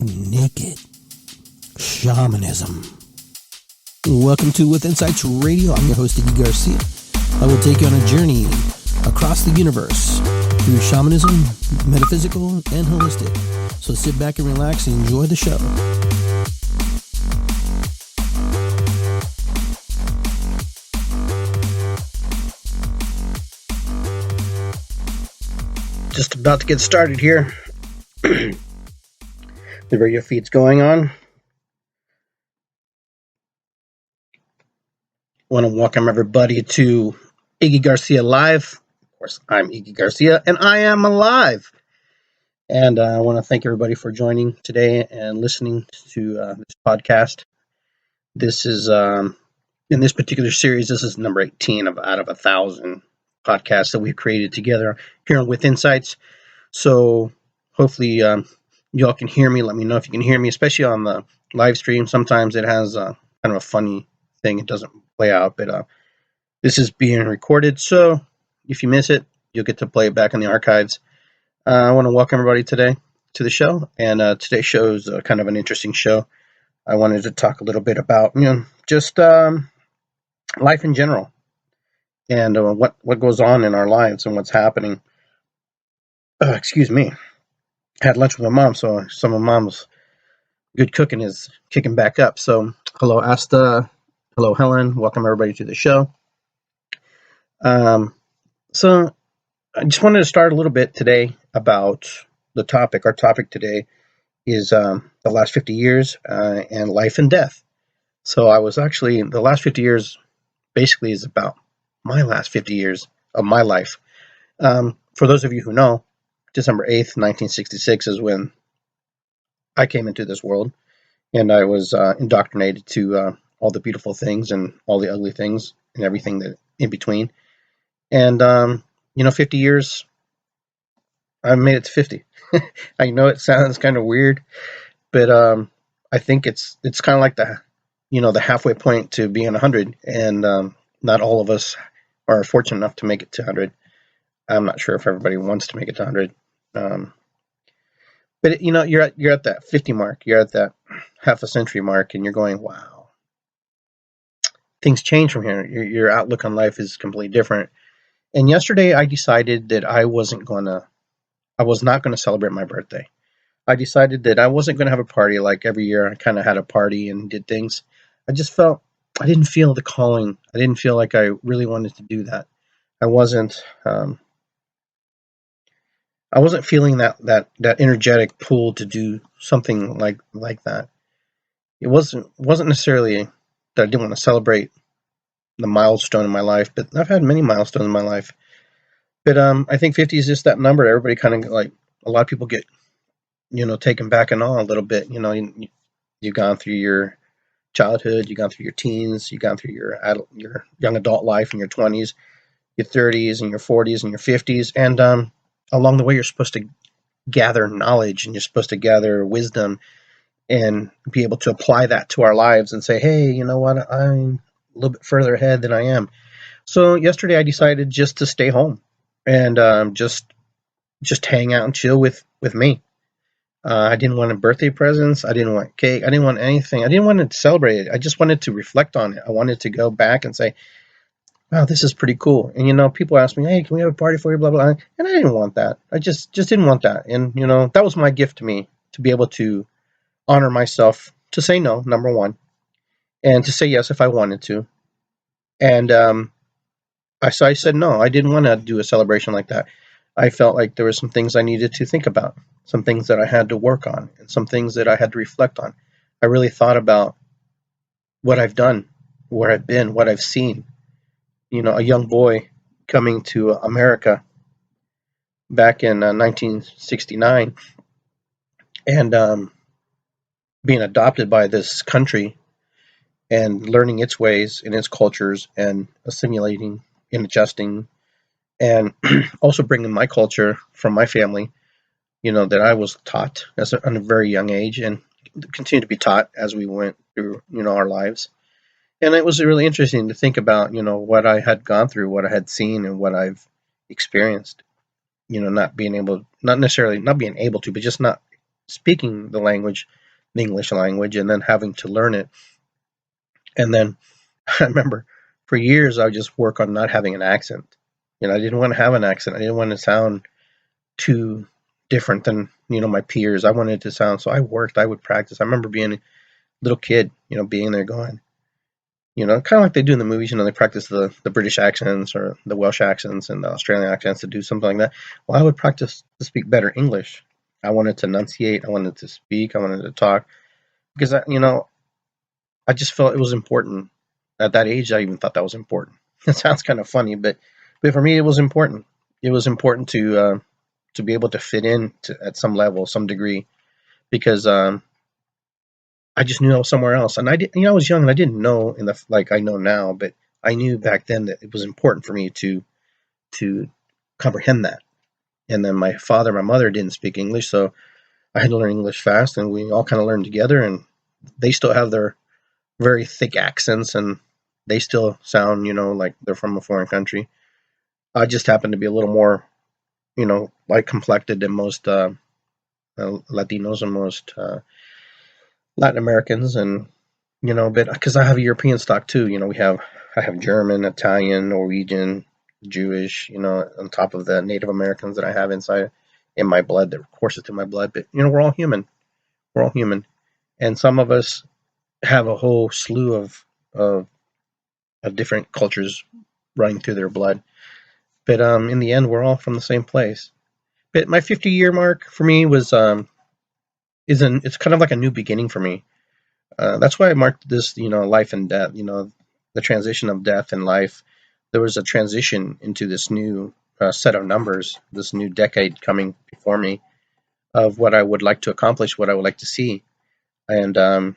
naked shamanism. Welcome to With Insights Radio. I'm your host, Iggy Garcia. I will take you on a journey across the universe through shamanism, metaphysical, and holistic. So sit back and relax and enjoy the show. Just about to get started here. The radio feed's going on. I want to welcome everybody to Iggy Garcia Live. Of course, I'm Iggy Garcia, and I am alive. And I want to thank everybody for joining today and listening to this podcast. This is, in this particular series, this is number 18 out of 1,000 podcasts that we've created together here on With Insights. So hopefully y'all can hear me. Let me know if you can hear me, especially on the live stream. Sometimes it has kind of a funny thing. It doesn't play out, but this is being recorded. So if you miss it, you'll get to play it back in the archives. I want to welcome everybody today to the show. And today's show is kind of an interesting show. I wanted to talk a little bit about, just life in general. And what goes on in our lives and what's happening. Excuse me. I had lunch with my mom, so some of Mom's good cooking is kicking back up. So, hello, Asta. Hello, Helen. Welcome, everybody, to the show. So, I just wanted to start a little bit today about the topic. Our topic today is the last 50 years and life and death. So, I was actually, the last 50 years basically is about my last 50 years of my life. For those of you who know, December 8th, 1966 is when I came into this world, and I was indoctrinated to all the beautiful things and all the ugly things and everything that in between. And, 50 years, I made it to 50. I know it sounds kind of weird, but I think it's kind of like the halfway point to being 100, and not all of us are fortunate enough to make it to 100. I'm not sure if everybody wants to make it to 100. But you're at that 50 mark. You're at that half a century mark, and you're going, wow. Things change from here. Your outlook on life is completely different. And yesterday I decided that I was not going to celebrate my birthday. I decided that I wasn't going to have a party like every year. I kind of had a party and did things. I didn't feel the calling. I didn't feel like I really wanted to do that. I wasn't feeling that energetic pull to do something like that. It wasn't necessarily that I didn't want to celebrate the milestone in my life, but I've had many milestones in my life. But I think 50 is just that number. Everybody kind of like, a lot of people get, taken back and all a little bit. You've gone through your childhood, you've gone through your teens, you've gone through your young adult life in your 20s, your 30s and your 40s and your 50s. And along the way, you're supposed to gather knowledge and you're supposed to gather wisdom and be able to apply that to our lives and say, hey, you know what? I'm a little bit further ahead than I am. So yesterday I decided just to stay home and just hang out and chill with me. I didn't want birthday presents. I didn't want cake. I didn't want anything. I didn't want to celebrate it. I just wanted to reflect on it. I wanted to go back and say, wow, this is pretty cool. And, people ask me, hey, can we have a party for you, blah, blah, blah. And I didn't want that. I just didn't want that. And, that was my gift to me, to be able to honor myself, to say no, number one, and to say yes if I wanted to. And I said no. I didn't want to do a celebration like that. I felt like there were some things I needed to think about, some things that I had to work on, and some things that I had to reflect on. I really thought about what I've done, where I've been, what I've seen. A young boy coming to America back in 1969 and being adopted by this country and learning its ways and its cultures and assimilating and adjusting and also bringing my culture from my family, that I was taught at a very young age and continue to be taught as we went through, our lives. And it was really interesting to think about, what I had gone through, what I had seen, and what I've experienced. Not being able to, but just not speaking the language, the English language, and then having to learn it. And then I remember for years I would just work on not having an accent. I didn't want to have an accent. I didn't want to sound too different than my peers. I wanted to sound, so I worked. I would practice. I remember being a little kid, being there going, kind of like they do in the movies. They practice the British accents or the Welsh accents and the Australian accents to do something like that. Well, I would practice to speak better English. I wanted to enunciate. I wanted to speak. I wanted to talk because I just felt it was important. At that age, I even thought that was important. It sounds kind of funny, but for me, it was important. It was important to be able to fit in at some level, some degree, because I just knew I was somewhere else, and I did. I was young and I didn't know like I know now, but I knew back then that it was important for me to comprehend that. And then my father, and my mother didn't speak English, so I had to learn English fast, and we all kind of learned together. And they still have their very thick accents, and they still sound, like they're from a foreign country. I just happen to be a little more, light complected than most Latinos and most Latin Americans, and but because I have a European stock too, I have German, Italian, Norwegian, Jewish, on top of the Native Americans that I have inside in my blood that courses through my blood. But we're all human. We're all human, and some of us have a whole slew of different cultures running through their blood. But in the end, we're all from the same place. But my 50-year mark for me was it's kind of like a new beginning for me. That's why I marked this, life and death. The transition of death and life. There was a transition into this new set of numbers, this new decade coming before me of what I would like to accomplish, what I would like to see, and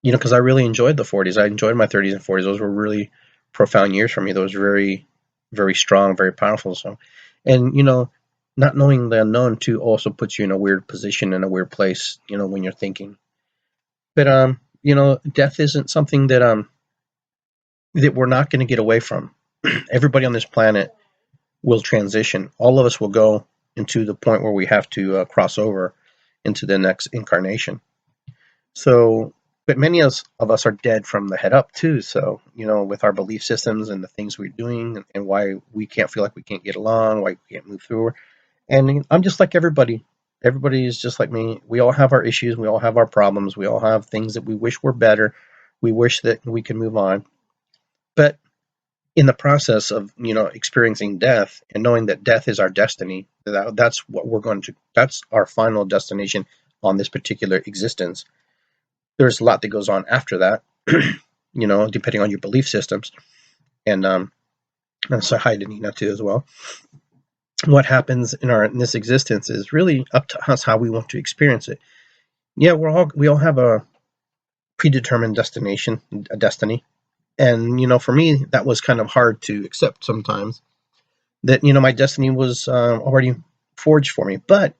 because I really enjoyed the 40s. I enjoyed my 30s and 40s. Those were really profound years for me. Those were very, very strong, very powerful. So, and not knowing the unknown too also puts you in a weird position, in a weird place, when you're thinking. But death isn't something that we're not going to get away from. Everybody on this planet will transition. All of us will go into the point where we have to cross over into the next incarnation. So, but many of us are dead from the head up too. So, with our belief systems and the things we're doing and why we can't feel like we can't get along, why we can't move through. And I'm just like everybody. Everybody is just like me. We all have our issues. We all have our problems. We all have things that we wish were better. We wish that we could move on. But in the process of, experiencing death and knowing that death is our destiny, that's what we're going to, that's our final destination on this particular existence. There's a lot that goes on after that, depending on your belief systems. And so hi to Nina too as well. What happens in this existence is really up to us how we want to experience it. Yeah, we all have a predetermined destination, a destiny. And for me, that was kind of hard to accept sometimes. That my destiny was already forged for me, but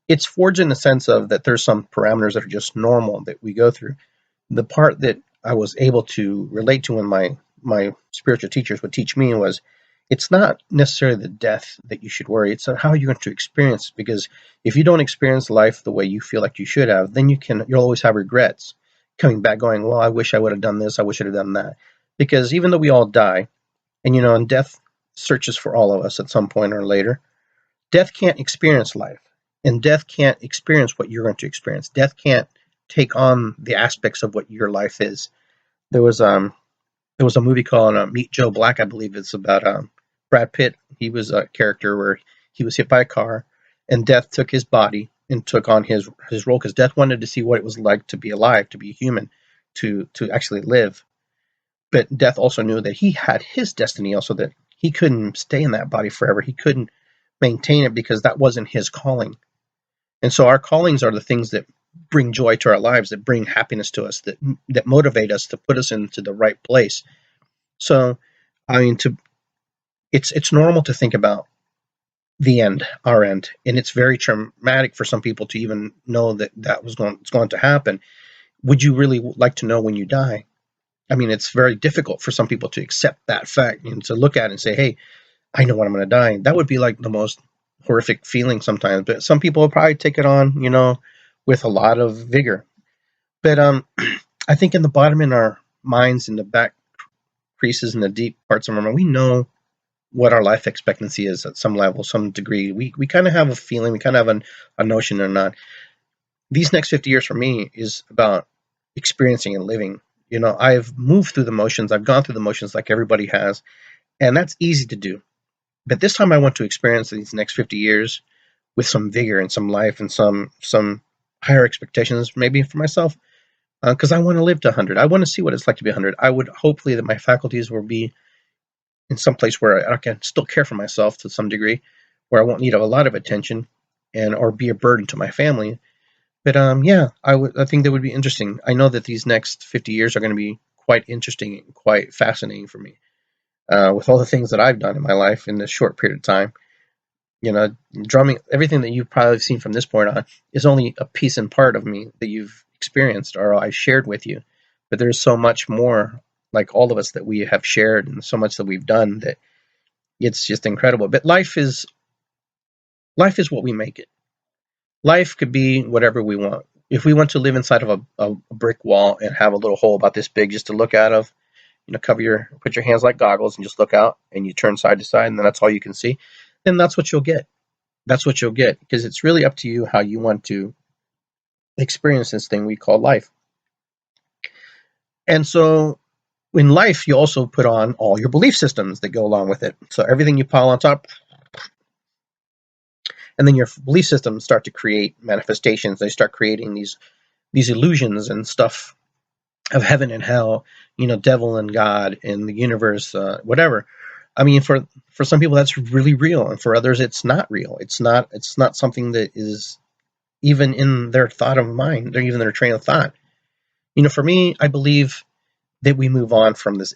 it's forged in the sense of that there's some parameters that are just normal that we go through. The part that I was able to relate to when my spiritual teachers would teach me was, it's not necessarily the death that you should worry. It's how you're going to experience it. Because if you don't experience life the way you feel like you should have, then you'll always have regrets coming back going, well, I wish I would have done this. I wish I'd have done that. Because even though we all die, and death searches for all of us at some point or later, death can't experience life. And death can't experience what you're going to experience. Death can't take on the aspects of what your life is. There was a movie called Meet Joe Black, I believe. It's about Brad Pitt. He was a character where he was hit by a car, and death took his body and took on his role, because death wanted to see what it was like to be alive, to be human, to actually live. But death also knew that he had his destiny also, that he couldn't stay in that body forever. He couldn't maintain it because that wasn't his calling. And so our callings are the things that bring joy to our lives, that bring happiness to us, that motivate us to put us into the right place. So, it's normal to think about the end, our end, and it's very traumatic for some people to even know that it's going to happen. Would you really like to know when you die? It's very difficult for some people to accept that fact and to look at it and say, hey, I know when I'm going to die. That would be like the most horrific feeling sometimes. But some people will probably take it on, with a lot of vigor. But I think in the bottom in our minds, in the back creases, in the deep parts of our mind, we know what our life expectancy is at some level, some degree. We kind of have a feeling, we kind of have a notion or not. These next 50 years for me is about experiencing and living. I've moved through the motions, I've gone through the motions like everybody has, and that's easy to do. But this time I want to experience these next 50 years with some vigor and some life and some higher expectations, maybe for myself, because I want to live to 100. I want to see what it's like to be 100. I would hopefully that my faculties will be in some place where I can still care for myself to some degree, where I won't need a lot of attention and or be a burden to my family. But yeah, I think that would be interesting. I know that these next 50 years are going to be quite interesting and quite fascinating for me. With all the things that I've done in my life in this short period of time, drumming, everything that you've probably seen from this point on is only a piece and part of me that you've experienced or I've shared with you. But there's so much more, like all of us, that we have shared and so much that we've done that it's just incredible. But life is what we make it. Life could be whatever we want. If we want to live inside of a brick wall and have a little hole about this big just to look out of, put your hands like goggles and just look out and you turn side to side and then that's all you can see, then that's what you'll get. That's what you'll get, because it's really up to you how you want to experience this thing we call life. And so in life, you also put on all your belief systems that go along with it. So everything you pile on top, and then your belief systems start to create manifestations. They start creating these illusions and stuff of heaven and hell, devil and God and the universe, whatever. I mean, for some people that's really real, and for others it's not real. It's not something that is even in their thought of mind, or even their train of thought. For me, I believe that we move on from this.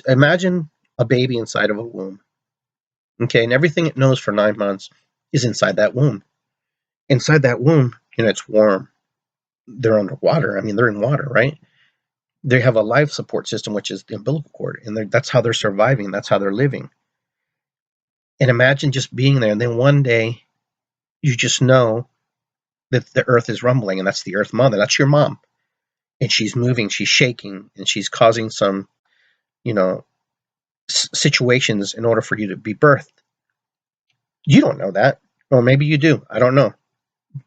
Imagine a baby inside of a womb, okay, and everything it knows for 9 months is inside that womb. Inside that womb, it's warm. They're underwater. I mean, they're in water, right? They have a life support system, which is the umbilical cord, and that's how they're surviving. That's how they're living. And imagine just being there, and then one day you just know that the earth is rumbling, and that's the earth mother. That's your mom. And she's moving, she's shaking, and she's causing some, situations in order for you to be birthed. You don't know that. Or maybe you do. I don't know.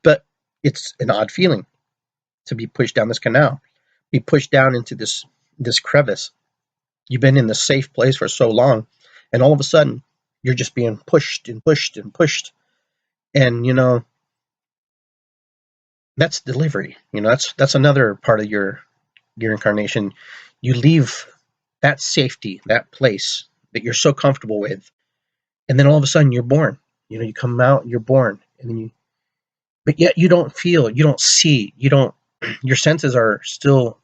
But it's an odd feeling to be pushed down this canal, be pushed down into this crevice. You've been in this safe place for so long, and all of a sudden, you're just being pushed and pushed and pushed. And, that's delivery. That's another part of your incarnation. You leave that safety, that place that you're so comfortable with, and then all of a sudden you're born. You come out, you're born, and then but yet you don't feel, you don't see, your senses are still,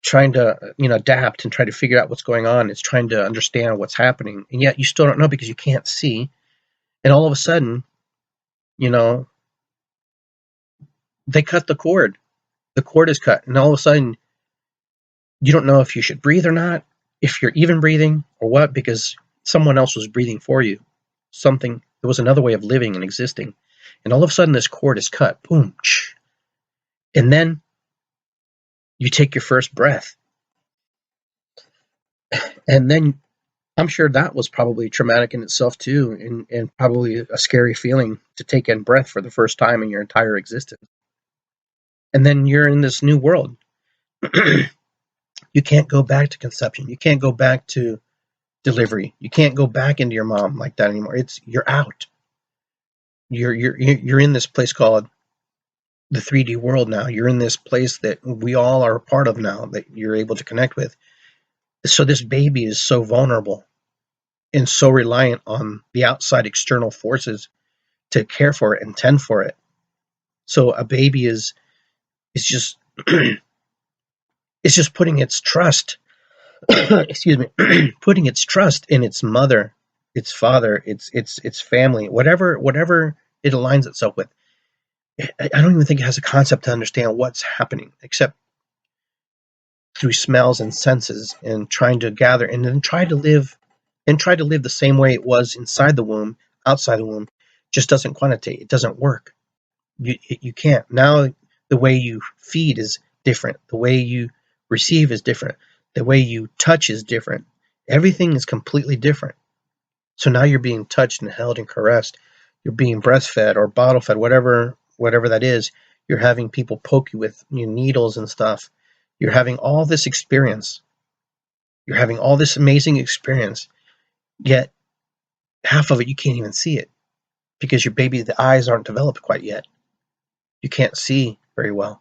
trying to, adapt and try to figure out what's going on. It's trying to understand what's happening, and yet you still don't know because you can't see. And all of a sudden, they cut the cord. The cord is cut, and all of a sudden, you don't know if you should breathe or not, if you're even breathing or what, because someone else was breathing for you. There was another way of living and existing. And all of a sudden, this cord is cut. Boom. And then you take your first breath. And then I'm sure that was probably traumatic in itself too, and probably a scary feeling to take in breath for the first time in your entire existence. And then you're in this new world. You can't go back to conception. You can't go back to delivery. You can't go back into your mom like that anymore. You're out. You're in this place called the 3D world now. You're in this place that we all are a part of now, that you're able to connect with. So this baby is so vulnerable and so reliant on the outside external forces to care for it and tend for it. So a baby is just it's just putting its trust excuse me putting its trust in its mother, its father, its family, whatever it aligns itself with. I don't even think it has a concept to understand what's happening, except through smells and senses, and trying to gather and then try to live the same way it was inside the womb. Outside the womb just doesn't quantitate. It doesn't work. You can't. Now the way you feed is different. The way you receive is different. The way you touch is different. Everything is completely different. So now you're being touched and held and caressed. You're being breastfed or bottle fed, whatever that is. You're having people poke you with needles and stuff. You're having all this experience. You're having all this amazing experience. Yet half of it you can't even see it because your baby, the eyes aren't developed quite yet. You can't see very well.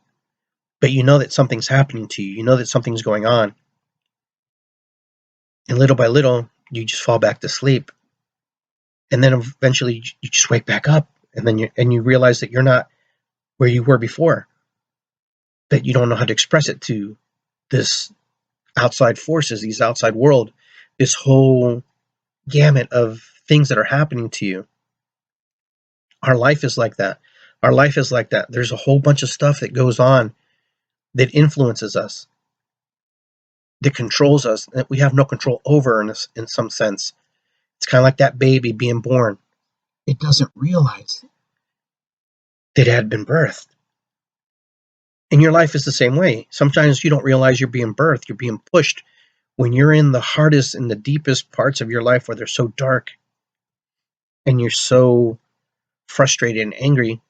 But you know that something's happening to you. You know that something's going on. And little by little, you just fall back to sleep. And then eventually you just wake back up. And then you realize that you're not where you were before. That you don't know how to express it to this outside forces, these outside world, this whole gamut of things that are happening to you. Our life is like that. Our life is like that. There's a whole bunch of stuff that goes on that influences us, that controls us, that we have no control over in some sense. It's kind of like that baby being born. It doesn't realize that it had been birthed. And your life is the same way. Sometimes you don't realize you're being birthed. You're being pushed. When you're in the hardest and the deepest parts of your life where they're so dark and you're so frustrated and angry,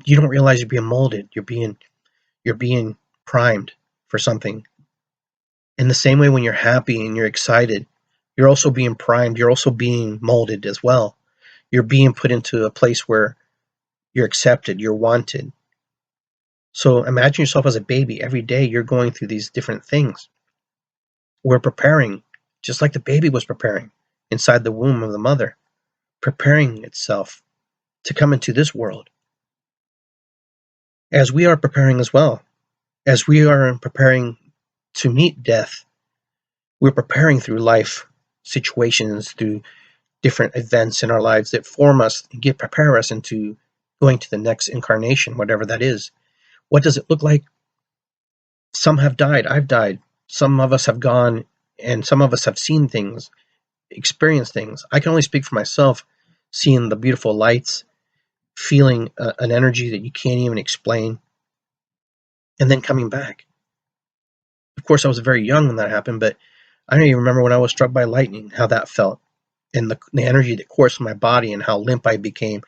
you don't realize you're being molded. You're being primed for something. In the same way, when you're happy and you're excited, you're also being primed. You're also being molded as well. You're being put into a place where you're accepted, you're wanted. So imagine yourself as a baby. Every day you're going through these different things. We're preparing, just like the baby was preparing inside the womb of the mother, preparing itself to come into this world. As we are preparing as well, as we are preparing to meet death, we're preparing through life situations, through different events in our lives that form us, prepare us into going to the next incarnation, whatever that is. What does it look like? Some have died. I've died. Some of us have gone, and some of us have seen things, experienced things. I can only speak for myself, seeing the beautiful lights, feeling an energy that you can't even explain, and then coming back. Of course, I was very young when that happened, but I don't even remember when I was struck by lightning, how that felt, and the energy that coursed my body, and how limp I became,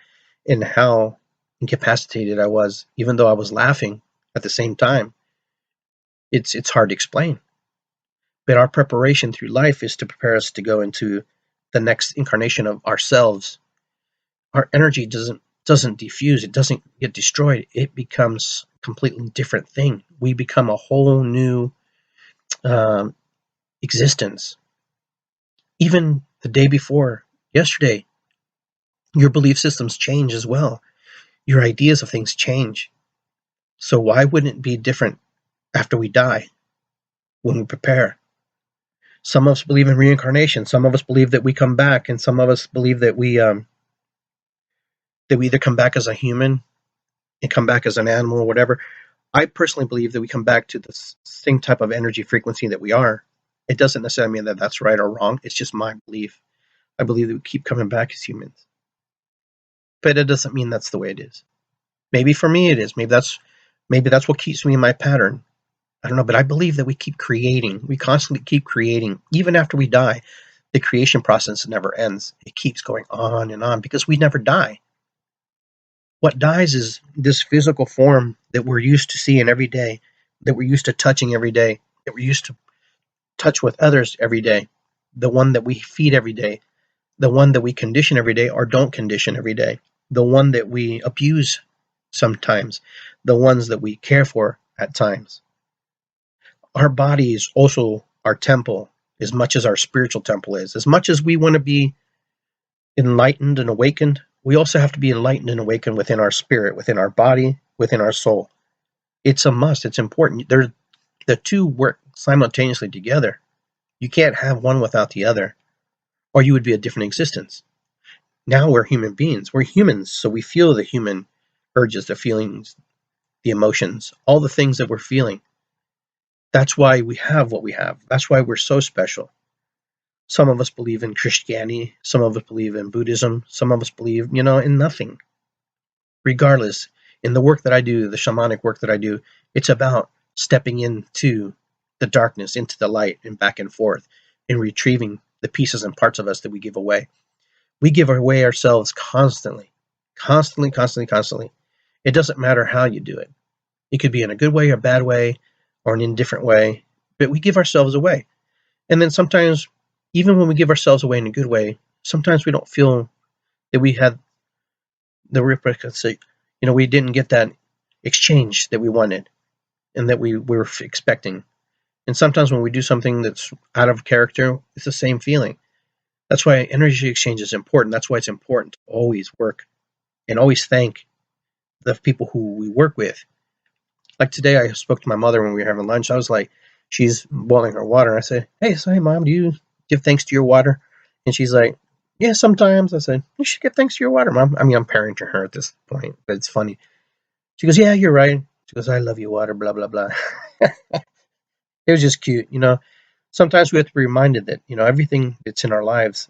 and how incapacitated I was, even though I was laughing at the same time. It's hard to explain. But our preparation through life is to prepare us to go into the next incarnation of ourselves. Our energy doesn't diffuse, it doesn't get destroyed, it becomes a completely different thing. We become a whole new existence. Even the day before, yesterday, your belief systems change as well. Your ideas of things change. So why wouldn't it be different after we die, when we prepare? Some of us believe in reincarnation. Some of us believe that we come back, and some of us believe that we either come back as a human and come back as an animal or whatever. I personally believe that we come back to the same type of energy frequency that we are. It doesn't necessarily mean that that's right or wrong. It's just my belief. I believe that we keep coming back as humans. But it doesn't mean that's the way it is. Maybe for me it is. Maybe that's what keeps me in my pattern. I don't know, but I believe that we keep creating. We constantly keep creating. Even after we die, the creation process never ends. It keeps going on and on because we never die. What dies is this physical form that we're used to seeing every day, that we're used to touching every day, that we're used to touch with others every day, the one that we feed every day, the one that we condition every day or don't condition every day, the one that we abuse sometimes, the ones that we care for at times. Our body is also our temple as much as our spiritual temple is. As much as we want to be enlightened and awakened, we also have to be enlightened and awakened within our spirit, within our body, within our soul. It's a must. It's important. The two work simultaneously together. You can't have one without the other, or you would be a different existence. Now we're human beings. We're humans, so we feel the human urges, the feelings, the emotions, all the things that we're feeling. That's why we have what we have. That's why we're so special. Some of us believe in Christianity. Some of us believe in Buddhism. Some of us believe, in nothing. Regardless, In the work that I do, the shamanic work that I do, it's about stepping into the darkness, into the light, and back and forth, and retrieving the pieces and parts of us that we give away. We give away ourselves constantly, constantly, constantly, constantly. It doesn't matter how you do it. It could be in a good way or a bad way or an indifferent way, but we give ourselves away. And then sometimes, even when we give ourselves away in a good way, sometimes we don't feel that we had the repercussions. We didn't get that exchange that we wanted and that we were expecting. And sometimes when we do something that's out of character, it's the same feeling. That's why energy exchange is important. That's why it's important to always work and always thank the people who we work with. Like today, I spoke to my mother when we were having lunch. I was like, she's boiling her water. I said, hey, Mom, do you give thanks to your water? And she's like, yeah, sometimes. I said, you should give thanks to your water, Mom. I mean, I'm parenting her at this point, but it's funny. She goes, yeah, you're right. She goes, I love you, water, blah, blah, blah. It was just cute, Sometimes we have to be reminded that, everything that's in our lives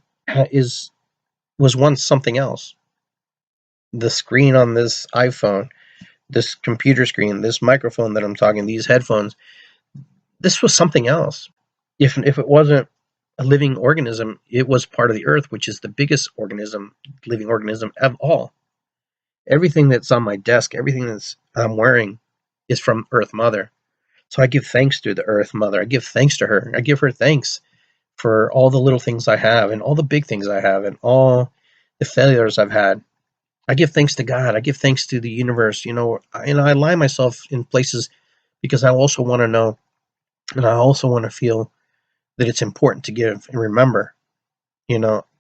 was once something else. The screen on this iPhone, this computer screen, this microphone that I'm talking, these headphones, this was something else. If it wasn't a living organism, it was part of the earth, which is the biggest living organism of all. Everything that's on my desk, everything that's I'm wearing is from Earth Mother. So I give thanks to the Earth Mother. I give thanks to her. I give her thanks for all the little things I have and all the big things I have and all the failures I've had. I give thanks to God. I give thanks to the universe, and I lie myself in places because I also want to know and I also want to feel that it's important to give and remember,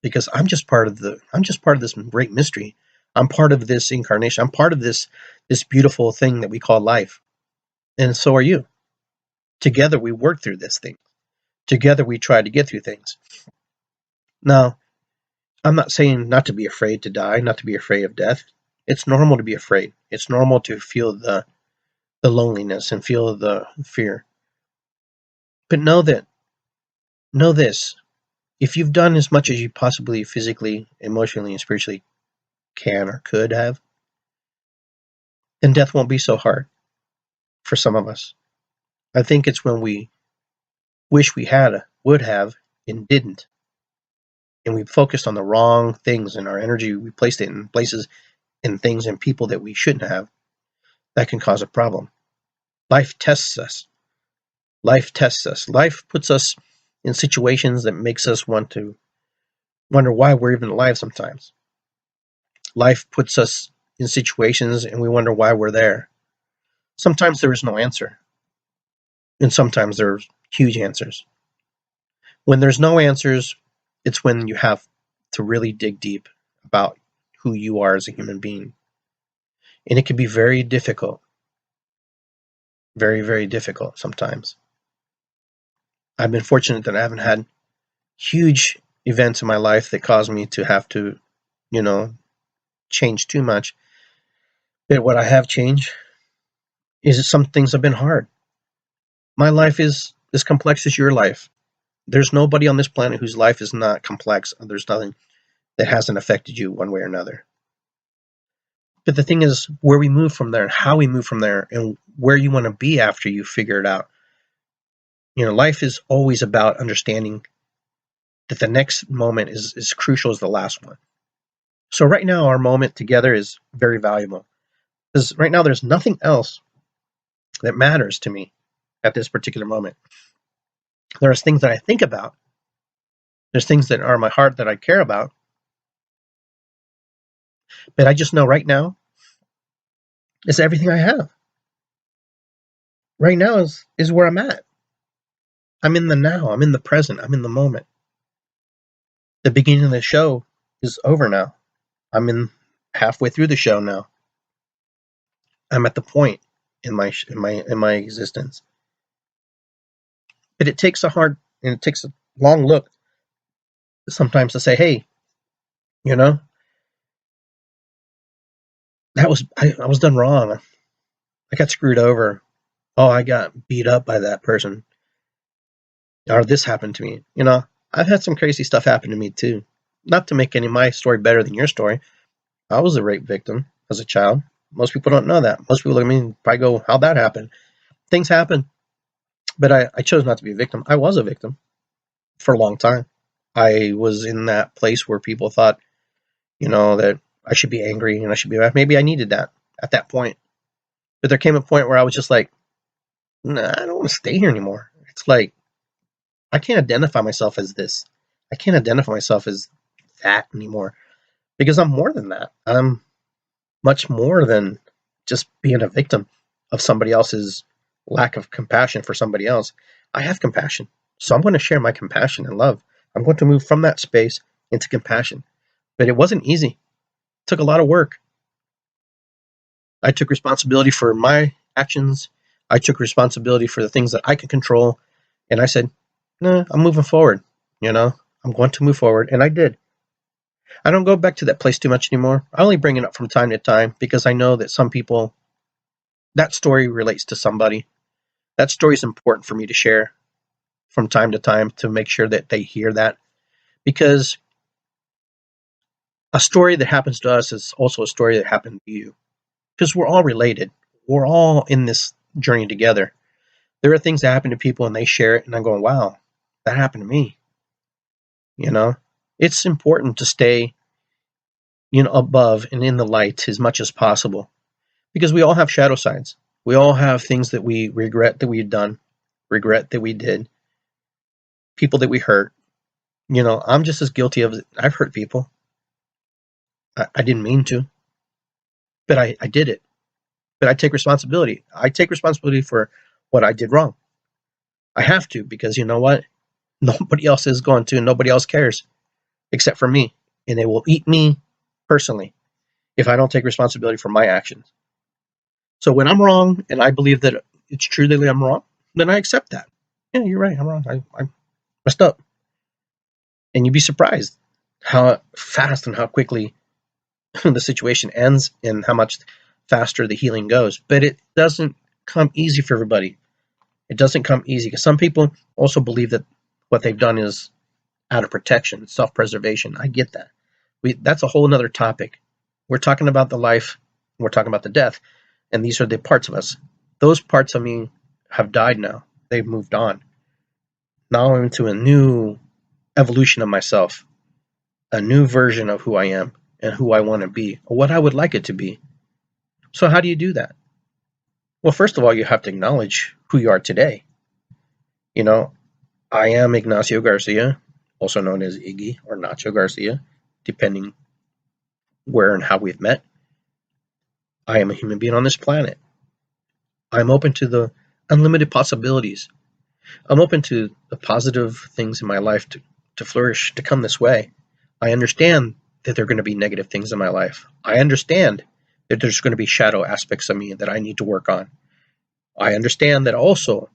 because I'm just part of this great mystery. I'm part of this incarnation. I'm part of this beautiful thing that we call life. And so are you. Together we work through this thing. Together we try to get through things. Now, I'm not saying not to be afraid to die, not to be afraid of death. It's normal to be afraid. It's normal to feel the loneliness and feel the fear. But know this. If you've done as much as you possibly physically, emotionally, and spiritually can or could have, then death won't be so hard for some of us. I think it's when we wish we would have, and didn't. And we focused on the wrong things, and our energy, we placed it in places and things and people that we shouldn't have. That can cause a problem. Life tests us. Life tests us. Life puts us in situations that makes us want to wonder why we're even alive sometimes. Life puts us in situations and we wonder why we're there. Sometimes there is no answer. And sometimes there's huge answers. When there's no answers, it's when you have to really dig deep about who you are as a human being. And it can be very difficult. Very, very difficult sometimes. I've been fortunate that I haven't had huge events in my life that caused me to have to, change too much. But what I have changed is that some things have been hard. My life is as complex as your life. There's nobody on this planet whose life is not complex. There's nothing that hasn't affected you one way or another. But the thing is where we move from there, how we move from there, and where you want to be after you figure it out. Life is always about understanding that the next moment is as crucial as the last one. So right now, our moment together is very valuable. Because right now, there's nothing else that matters to me at this particular moment. There's things that I think about. There's things that are in my heart that I care about. But I just know right now is everything I have. Right now is where I'm at. I'm in the now. I'm in the present. I'm in the moment. The beginning of the show is over now. I'm in halfway through the show now. I'm at the point in my existence. But it takes a long look sometimes to say, hey, I was done wrong. I got screwed over. Oh, I got beat up by that person. Or this happened to me. I've had some crazy stuff happen to me too. Not to make my story better than your story. I was a rape victim as a child. Most people don't know that. Most people look at me and probably go, how'd that happen? Things happen, but I chose not to be a victim. I was a victim for a long time. I was in that place where people thought, that I should be angry and I should be mad. Maybe I needed that at that point. But there came a point where I was just like, nah, I don't want to stay here anymore. It's like, I can't identify myself as this. I can't identify myself as that anymore because I'm more than that. I'm much more than just being a victim of somebody else's lack of compassion for somebody else. I have compassion. So I'm going to share my compassion and love. I'm going to move from that space into compassion. But it wasn't easy. It took a lot of work. I took responsibility for my actions. I took responsibility for the things that I could control. And I said, no, I'm moving forward. I'm going to move forward. And I did. I don't go back to that place too much anymore. I only bring it up from time to time because I know that some people, that story relates to somebody. That story is important for me to share from time to time to make sure that they hear that. Because a story that happens to us is also a story that happened to you. Because we're all related. We're all in this journey together. There are things that happen to people and they share it and I'm going, wow, that happened to me. It's important to stay, above and in the light as much as possible. Because we all have shadow sides. We all have things that we regret that we've done, regret that we did, people that we hurt. I'm just as guilty of it. I've hurt people. I didn't mean to, but I did it. But I take responsibility. I take responsibility for what I did wrong. I have to, because you know what? Nobody else is going to, and nobody else cares except for me. And it will eat me personally if I don't take responsibility for my actions. So when I'm wrong, and I believe that it's true that I'm wrong, then I accept that. Yeah, you're right. I'm wrong. I messed up. And you'd be surprised how fast and how quickly the situation ends and how much faster the healing goes. But it doesn't come easy for everybody. It doesn't come easy because some people also believe that what they've done is out of protection, self-preservation. I get that. That's a whole other topic. We're talking about the life, we're talking about the death, and these are the parts of us. Those parts of me have died now. They've moved on. Now I'm into a new evolution of myself, a new version of who I am and who I want to be, or what I would like it to be. So how do you do that? Well, first of all, you have to acknowledge who you are today. I am Ignacio Garcia, also known as Iggy or Nacho Garcia, depending where and how we've met. I am a human being on this planet. I'm open to the unlimited possibilities. I'm open to the positive things in my life to flourish, to come this way. I understand that there are going to be negative things in my life. I understand that there's going to be shadow aspects of me that I need to work on. I understand that also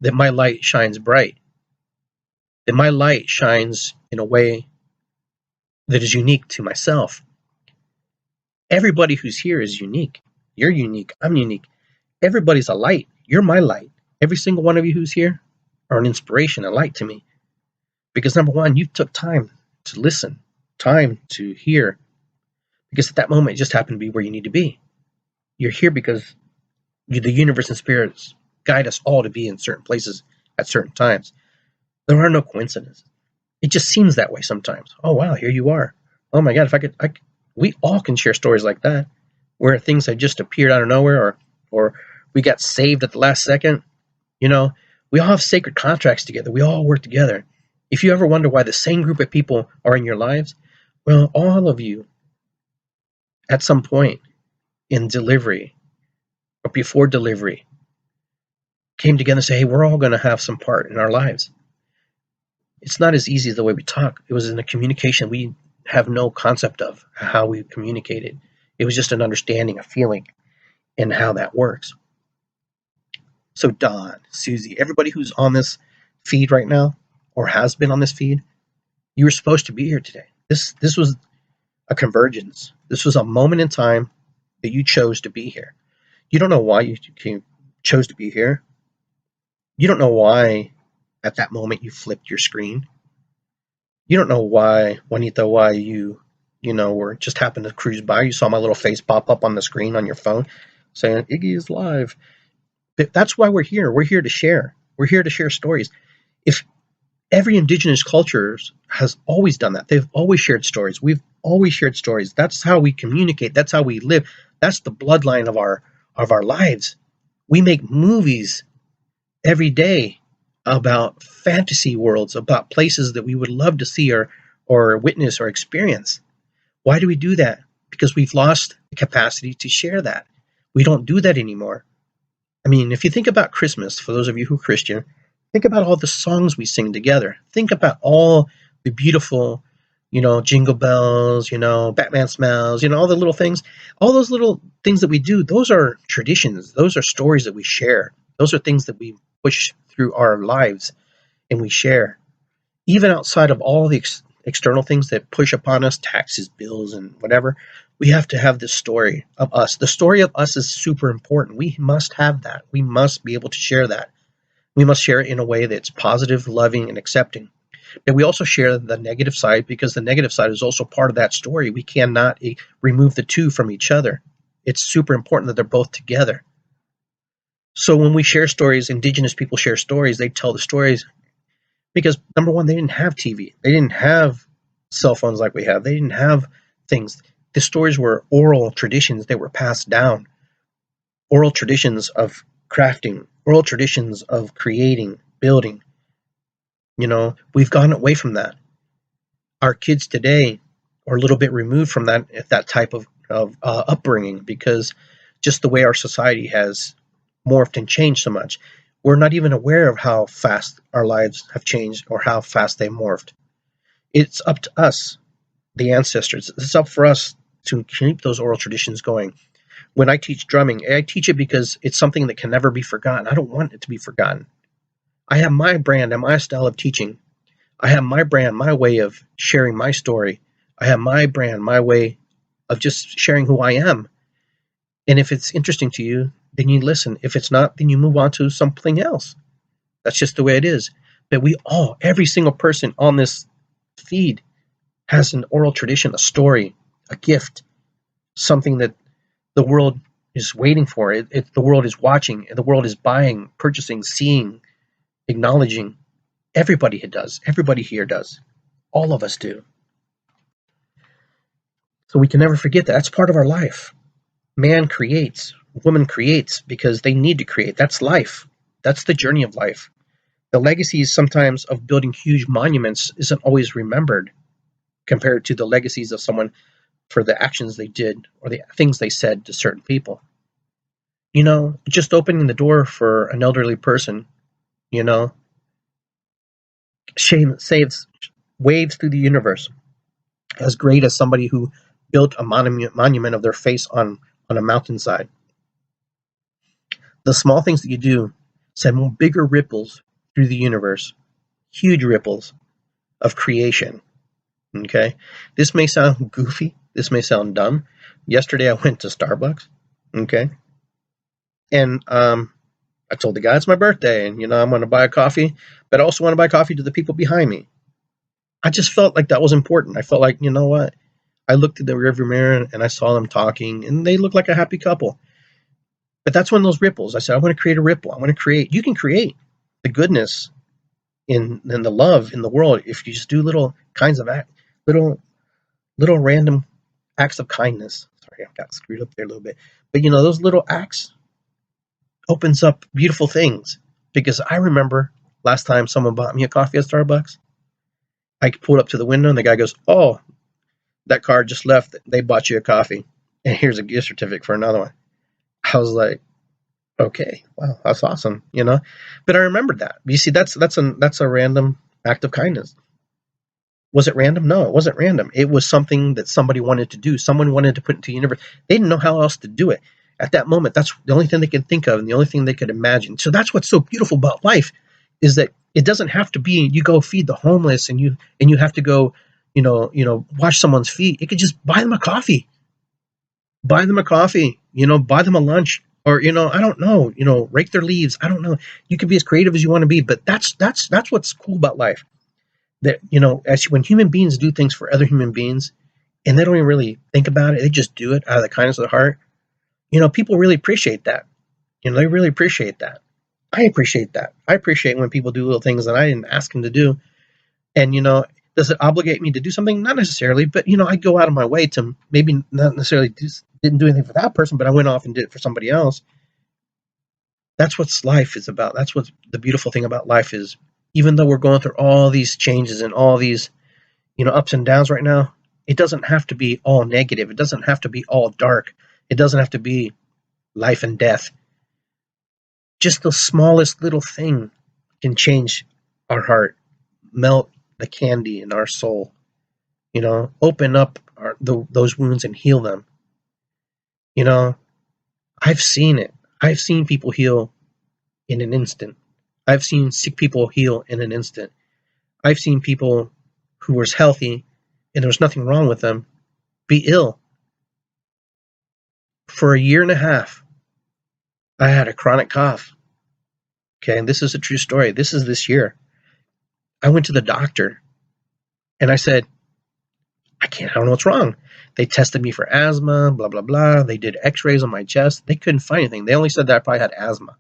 that my light shines bright, that my light shines in a way that is unique to myself. Everybody who's here is unique. You're unique. I'm unique. Everybody's a light. You're my light. Every single one of you who's here are an inspiration, a light to me. Because number one, you took time to listen, time to hear. Because at that moment, it just happened to be where you need to be. You're here because the universe and spirits guide us all to be in certain places at certain times. There are no coincidences. It just seems that way sometimes. Oh, wow, here you are. Oh, my God, we all can share stories like that, where things have just appeared out of nowhere, or we got saved at the last second. We all have sacred contracts together. We all work together. If you ever wonder why the same group of people are in your lives, well, all of you, at some point in delivery or before delivery, came together and say, hey, we're all going to have some part in our lives. It's not as easy as the way we talk. It was in the communication we have no concept of how we communicated. It was just an understanding, a feeling, and how that works. So Don, Susie, everybody who's on this feed right now or has been on this feed, you were supposed to be here today. This was a convergence. This was a moment in time that you chose to be here. You don't know why you chose to be here. You don't know why at that moment you flipped your screen. You don't know why, Juanita, why you or just happened to cruise by. You saw my little face pop up on the screen on your phone saying Iggy is live. But that's why we're here. We're here to share. We're here to share stories. If every indigenous culture has always done that. They've always shared stories. We've always shared stories. That's how we communicate. That's how we live. That's the bloodline of our lives. We make movies every day about fantasy worlds, about places that we would love to see or witness or experience. Why do we do that? Because we've lost the capacity to share that. We don't do that anymore. I mean, if you think about Christmas, for those of you who are Christian, think about all the songs we sing together. Think about all the beautiful, jingle bells, Batman smells, all the little things. All those little things that we do, those are traditions. Those are stories that we share. Those are things that we push through our lives and we share. Even outside of all the external things that push upon us, taxes, bills, and whatever, we have to have this story of us. The story of us is super important. We must have that. We must be able to share that. We must share it in a way that's positive, loving, and accepting. But we also share the negative side because the negative side is also part of that story. We cannot remove the two from each other. It's super important that they're both together. So when we share stories, indigenous people share stories, they tell the stories because, number one, they didn't have TV. They didn't have cell phones like we have. They didn't have things. The stories were oral traditions. They were passed down. Oral traditions of crafting, oral traditions of creating, building. We've gone away from that. Our kids today are a little bit removed from that type of upbringing because just the way our society has morphed and changed so much. We're not even aware of how fast our lives have changed or how fast they morphed. It's up to us, the ancestors. It's up for us to keep those oral traditions going. When I teach drumming, I teach it because it's something that can never be forgotten. I don't want it to be forgotten. I have my brand and my style of teaching. I have my brand, my way of sharing my story. I have my brand, my way of just sharing who I am. And if it's interesting to you, then you listen. If it's not, then you move on to something else. That's just the way it is. But every single person on this feed has an oral tradition, a story, a gift, something that the world is waiting for. The world is watching. The world is buying, purchasing, seeing, acknowledging. Everybody does. Everybody here does. All of us do. So we can never forget that. That's part of our life. Man creates. Woman creates because they need to create. That's life. That's the journey of life. The legacies sometimes of building huge monuments isn't always remembered compared to the legacies of someone for the actions they did or the things they said to certain people. Just opening the door for an elderly person, saves waves through the universe. As great as somebody who built a monument of their face on a mountainside. The small things that you do send bigger ripples through the universe, huge ripples of creation. Okay? This may sound goofy. This may sound dumb. Yesterday I went to Starbucks. Okay? And I told the guy it's my birthday and, I'm going to buy a coffee, but I also want to buy coffee to the people behind me. I just felt like that was important. I felt like, you know what? I looked at the rearview mirror and I saw them talking and they looked like a happy couple. But that's one of those ripples. I said, I want to create a ripple. I want to create. You can create the goodness in the love in the world if you just do little kinds of little random acts of kindness. Sorry, I got screwed up there a little bit. But those little acts opens up beautiful things. Because I remember last time someone bought me a coffee at Starbucks, I pulled up to the window and the guy goes, "Oh, that car just left. They bought you a coffee. And here's a gift certificate for another one." I was like, okay, wow, that's awesome, But I remembered that. You see, that's a random act of kindness. Was it random? No, it wasn't random. It was something that somebody wanted to do. Someone wanted to put into the universe. They didn't know how else to do it. At that moment, that's the only thing they could think of and the only thing they could imagine. So that's what's so beautiful about life is that it doesn't have to be you go feed the homeless and you have to go, wash someone's feet. You could just buy them a coffee. Buy them a coffee, buy them a lunch or, I don't know, rake their leaves. I don't know. You can be as creative as you want to be, but that's what's cool about life. That, when human beings do things for other human beings, and they don't even really think about it. They just do it out of the kindness of the heart. People really appreciate that. They really appreciate that. I appreciate that. I appreciate when people do little things that I didn't ask them to do. And, does it obligate me to do something? Not necessarily, but, I go out of my way to maybe not necessarily didn't do anything for that person, but I went off and did it for somebody else. That's what life is about. That's what the beautiful thing about life is. Even though we're going through all these changes and all these, ups and downs right now, it doesn't have to be all negative. It doesn't have to be all dark. It doesn't have to be life and death. Just the smallest little thing can change our heart, melt the candy in our soul, open up those wounds and heal them. I've seen it. I've seen people heal in an instant. I've seen sick people heal in an instant. I've seen people who were healthy and there was nothing wrong with them be ill. For a year and a half, I had a chronic cough. Okay, and this is a true story. This is this year. I went to the doctor and I said, I don't know what's wrong. They tested me for asthma, blah, blah, blah. They did x-rays on my chest. They couldn't find anything. They only said that I probably had asthma.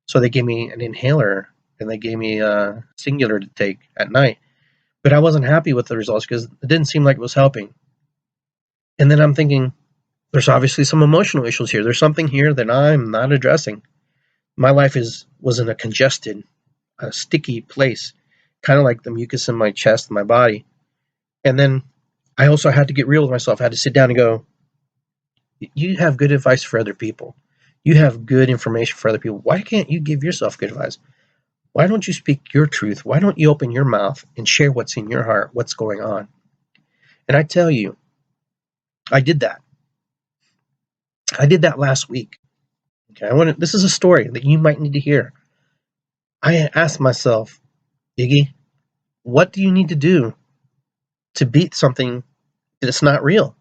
So they gave me an inhaler and they gave me a Singular to take at night. But I wasn't happy with the results because it didn't seem like it was helping. And then I'm thinking, there's obviously some emotional issues here. There's something here that I'm not addressing. My life was in a congested, sticky place, kind of like the mucus in my chest and my body. And then I also had to get real with myself. I had to sit down and go, you have good advice for other people. You have good information for other people. Why can't you give yourself good advice? Why don't you speak your truth? Why don't you open your mouth and share what's in your heart, what's going on? And I tell you, I did that. I did that last week. Okay, this is a story that you might need to hear. I asked myself, Iggy, what do you need to do to beat something that's not real?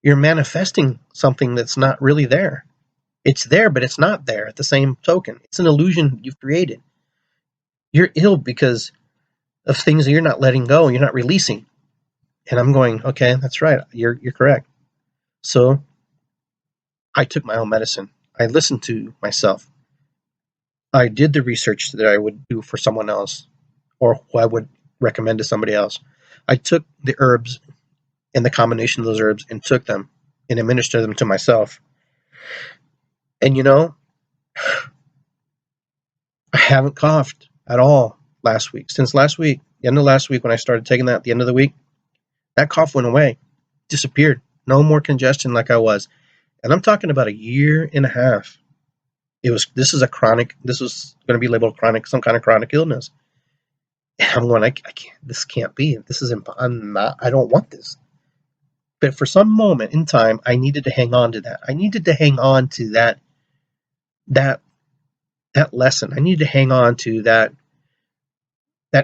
You're manifesting something that's not really there. It's there, but it's not there at the same token. It's an illusion you've created. You're ill because of things that you're not letting go, you're not releasing. And I'm going, okay, that's right. You're correct. So I took my own medicine. I listened to myself. I did the research that I would do for someone else or who I would recommend to somebody else. I took the herbs and the combination of those herbs and took them and administered them to myself. And I haven't coughed at all last week. Since last week, the end of last week when I started taking that at the end of the week, that cough went away, disappeared. No more congestion like I was. And I'm talking about a year and a half. This was going to be labeled chronic, some kind of chronic illness. And I'm going, I can't, this can't be. I don't want this. But for some moment in time, I needed to hang on to that. I needed to hang on to that lesson. I needed to hang on to that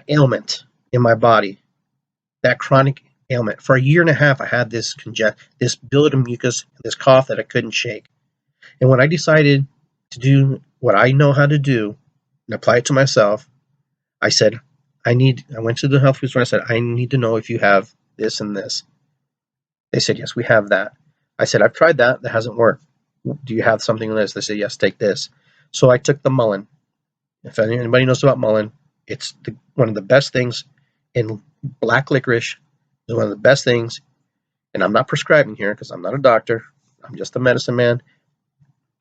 ailment in my body, that chronic ailment. For a year and a half, I had this buildup of mucus, this cough that I couldn't shake. And when I decided to do what I know how to do and apply it to myself, I said, I went to the health food store and I said, I need to know if you have this and this. They said, yes, we have that. I said, I've tried that. That hasn't worked. Do you have something like this? They said, yes, take this. So I took the mullein. If anybody knows about mullein, it's one of the best things. And black licorice is one of the best things. And I'm not prescribing here because I'm not a doctor. I'm just a medicine man.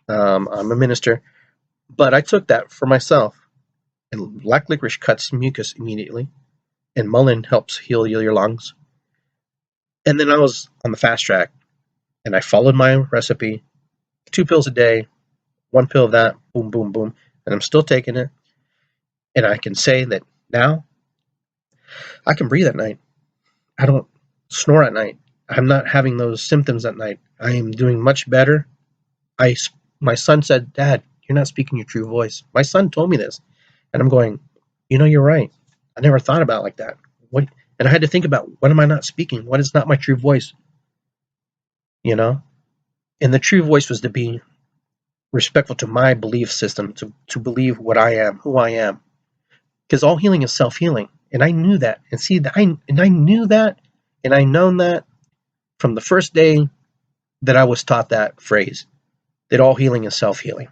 I'm a minister. But I took that for myself. And black licorice cuts mucus immediately. And mullein helps heal your lungs. And then I was on the fast track. And I followed my recipe. 2 pills a day. 1 pill of that. Boom, boom, boom. And I'm still taking it. And I can say that now I can breathe at night. I don't snore at night. I'm not having those symptoms at night. I am doing much better. My son said, Dad, you're not speaking your true voice. My son told me this. And I'm going, you're right. I never thought about it like that. What? And I had to think about, what am I not speaking? What is not my true voice? And the true voice was to be respectful to my belief system, to believe what I am, who I am. Because all healing is self-healing. And I knew that. And see, I knew that, and I known that. from the first day that I was taught that phrase, that all healing is self-healing.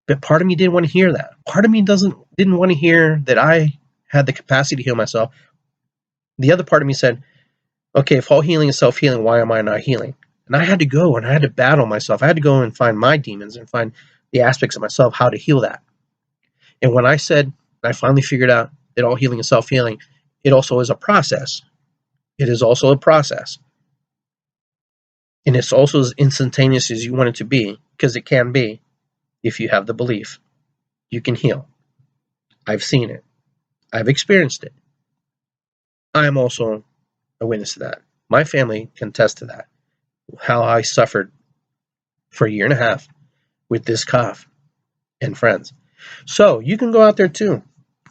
But part of me didn't want to hear that. Part of me didn't want to hear that I had the capacity to heal myself. The other part of me said, okay, if all healing is self-healing, why am I not healing? And I had to go and I had to battle myself. I had to go and find my demons and find the aspects of myself, how to heal that. And when I said, I finally figured out that all healing is self-healing, it also is a process. It is also a process. And it's also as instantaneous as you want it to be, because it can be if you have the belief. You can heal. I've seen it. I've experienced it. I am also a witness to that. My family can attest to that. How I suffered for a year and a half with this cough and friends. So you can go out there too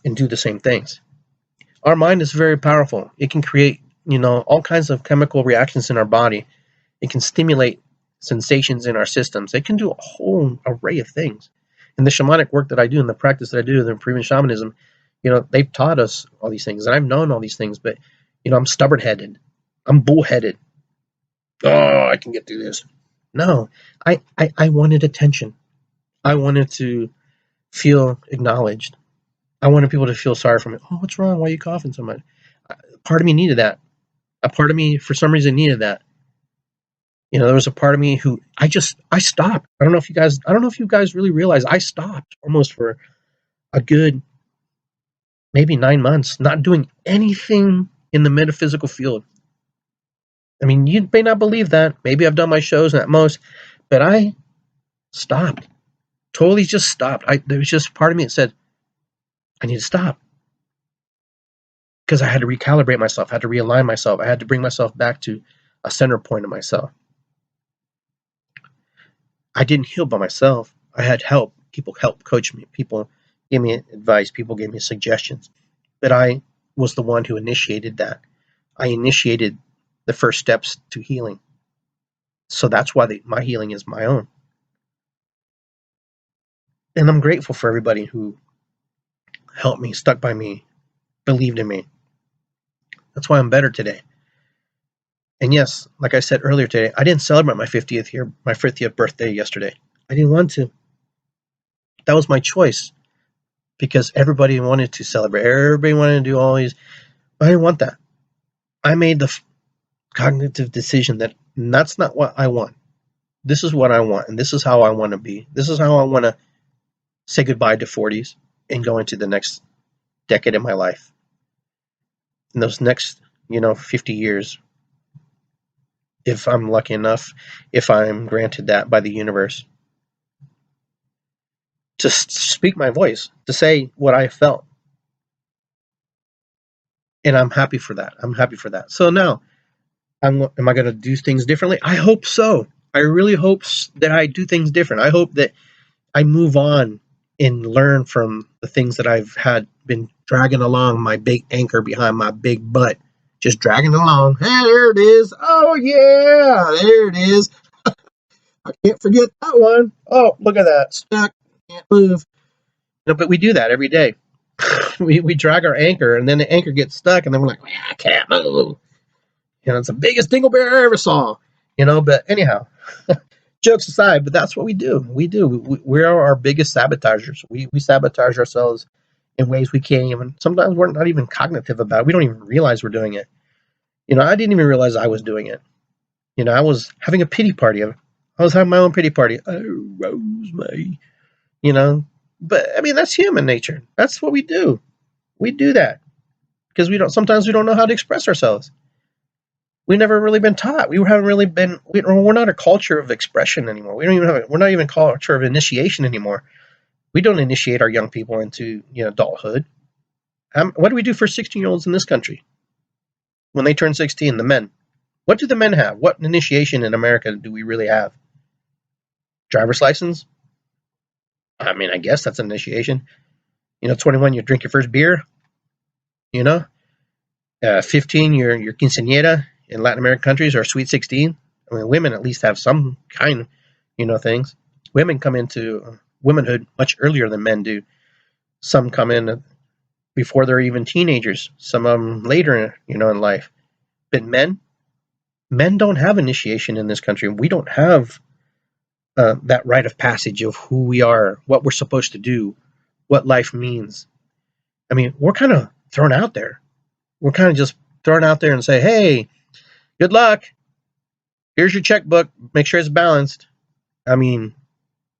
and do the same things. Our mind is very powerful. It can create, all kinds of chemical reactions in our body. It can stimulate sensations in our systems. It can do a whole array of things. In the shamanic work that I do, in the practice that I do, the improving shamanism, they've taught us all these things, and I've known all these things, but, I'm stubborn-headed. I'm bullheaded. Oh, I can get through this. No, I wanted attention. I wanted to feel acknowledged. I wanted people to feel sorry for me. Oh, what's wrong? Why are you coughing so much? Part of me needed that. A part of me, for some reason, needed that. There was a part of me who I stopped. I don't know if you guys really realize I stopped almost for a good maybe 9 months, not doing anything in the metaphysical field. I mean, you may not believe that. Maybe I've done my shows at most, but I stopped. Totally just stopped. There was just part of me that said, I need to stop. Because I had to recalibrate myself, I had to realign myself, I had to bring myself back to a center point of myself. I didn't heal by myself. I had help. People helped coach me. People gave me advice. People gave me suggestions. But I was the one who initiated that. I initiated the first steps to healing. So that's why my healing is my own. And I'm grateful for everybody who helped me, stuck by me, believed in me. That's why I'm better today. And yes, like I said earlier today, I didn't celebrate my 50th birthday yesterday. I didn't want to. That was my choice. Because everybody wanted to celebrate. Everybody wanted to do all these. I didn't want that. I made the cognitive decision that that's not what I want. This is what I want, and this is how I want to be. This is how I want to say goodbye to 40s and go into the next decade of my life. In those next, 50 years, if I'm lucky enough, if I'm granted that by the universe, to speak my voice, to say what I felt. And I'm happy for that. So now, am I going to do things differently? I hope so. I really hope that I do things different. I hope that I move on and learn from the things that I've been dragging along my big anchor behind my big butt. Just dragging along. Hey, there it is. Oh, yeah, there it is. I can't forget that one. Oh, look at that. Stuck. Can't move. But we do that every day. we drag our anchor, and then the anchor gets stuck, and then we're like, I can't move. It's the biggest dingleberry I ever saw. But anyhow, jokes aside, but that's what we do. We are our biggest sabotagers. We sabotage ourselves in ways we can't even, sometimes we're not even cognitive about it. We don't even realize we're doing it. I didn't even realize I was doing it. I was having a pity party. I was having my own pity party. Oh, Rosemary. But I mean, that's human nature. That's what we do. We do that because sometimes we don't know how to express ourselves. We've never really been taught. We're not a culture of expression anymore. We're not even a culture of initiation anymore. We don't initiate our young people into, adulthood. What do we do for 16-year-olds in this country? When they turn 16, the men. What do the men have? What initiation in America do we really have? Driver's license? I mean, I guess that's an initiation. 21, you drink your first beer. 15, your quinceañera in Latin American countries, or sweet 16. I mean, women at least have some kind of, things. Women come into womanhood much earlier than men do. Some come in before they're even teenagers. Some of them later, in life. But men, Men don't have initiation in this country. We don't have that rite of passage of who we are, what we're supposed to do, what life means. I mean, we're kind of thrown out there. We're kind of just thrown out there and say, hey, good luck. Here's your checkbook. Make sure it's balanced. I mean,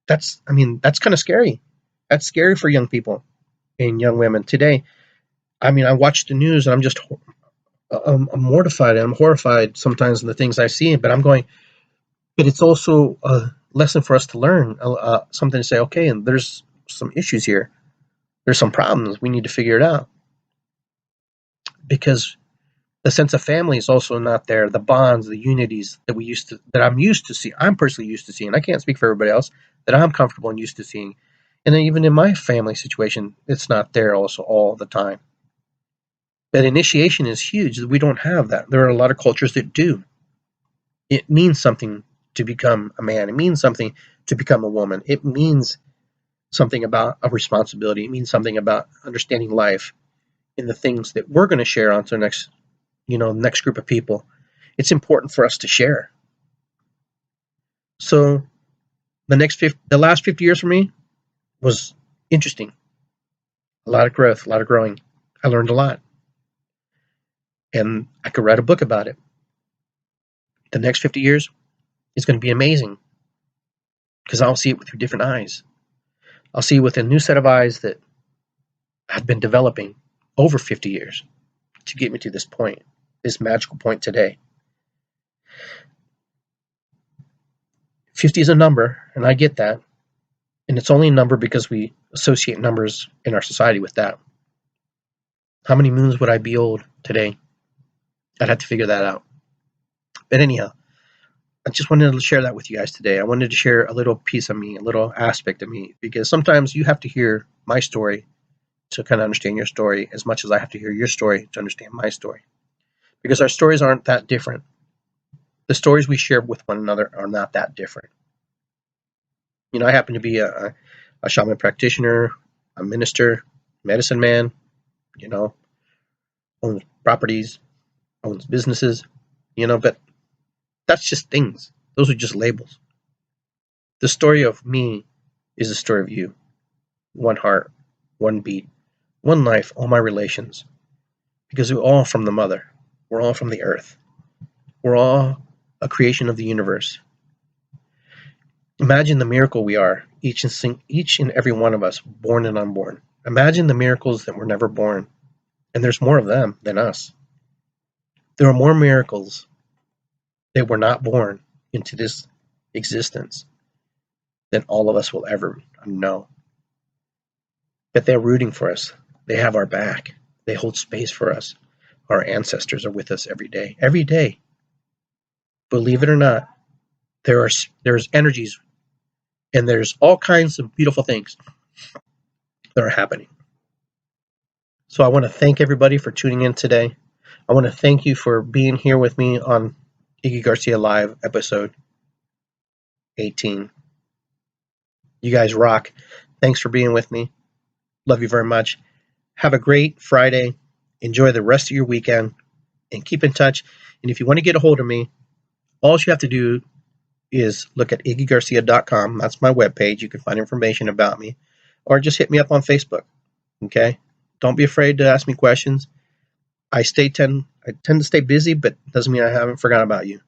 that's kind of scary. That's scary for young people and young women today. I mean, I watch the news and I'm mortified and I'm horrified sometimes in the things I see, but I'm going, but it's also a lesson for us to learn, something to say, okay, and there's some issues here. There's some problems. We need to figure it out. Because the sense of family is also not there. The bonds, the unities that I'm used to see, I'm personally used to seeing. I can't speak for everybody else, that I'm comfortable and used to seeing. And then even in my family situation, it's not there also all the time. But initiation is huge. We don't have that. There are a lot of cultures that do. It means something to become a man. It means something to become a woman. It means something about a responsibility. It means something about understanding life and the things that we're going to share on to the next group of people. It's important for us to share. So the last 50 years for me was interesting. A lot of growth, a lot of growing. I learned a lot. And I could write a book about it. The next 50 years is going to be amazing because I'll see it through different eyes. I'll see it with a new set of eyes that have been developing over 50 years to get me to this point, this magical point today. 50 is a number, and I get that. And it's only a number because we associate numbers in our society with that. How many moons would I be old today? I'd have to figure that out. But anyhow, I just wanted to share that with you guys today. I wanted to share a little piece of me, a little aspect of me, because sometimes you have to hear my story to kind of understand your story as much as I have to hear your story to understand my story. Because our stories aren't that different. The stories we share with one another are not that different. I happen to be a shaman practitioner, a minister, medicine man, owns properties, owns businesses, but that's just things. Those are just labels. The story of me is the story of you. One heart, one beat, one life, all my relations. Because we're all from the mother. We're all from the earth. We're all a creation of the universe. Imagine the miracle we are, each and every one of us, born and unborn. Imagine the miracles that were never born. And there's more of them than us. There are more miracles that were not born into this existence than all of us will ever know. But they're rooting for us. They have our back. They hold space for us. Our ancestors are with us every day. Every day. Believe it or not, there's energies and there's all kinds of beautiful things that are happening. So I want to thank everybody for tuning in today. I want to thank you for being here with me on Iggy Garcia Live episode 18. You guys rock. Thanks for being with me. Love you very much. Have a great Friday. Enjoy the rest of your weekend and keep in touch. And if you want to get a hold of me, all you have to do is look at iggygarcia.com. That's my webpage. You can find information about me. Or just hit me up on Facebook. Okay? Don't be afraid to ask me questions. I tend to stay busy, but doesn't mean I haven't forgotten about you.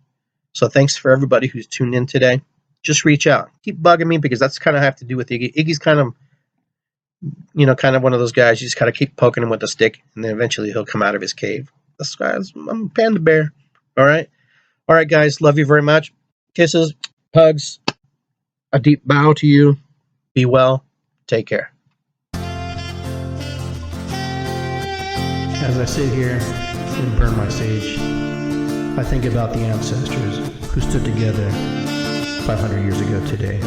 So thanks for everybody who's tuned in today. Just reach out. Keep bugging me because that's kind of have to do with Iggy. Iggy's kind of one of those guys. You just kind of keep poking him with a stick, and then eventually he'll come out of his cave. That's guys. I'm a panda bear. All right, guys. Love you very much. Kisses, hugs, a deep bow to you. Be well. Take care. As I sit here and burn my sage, I think about the ancestors who stood together 500 years ago today.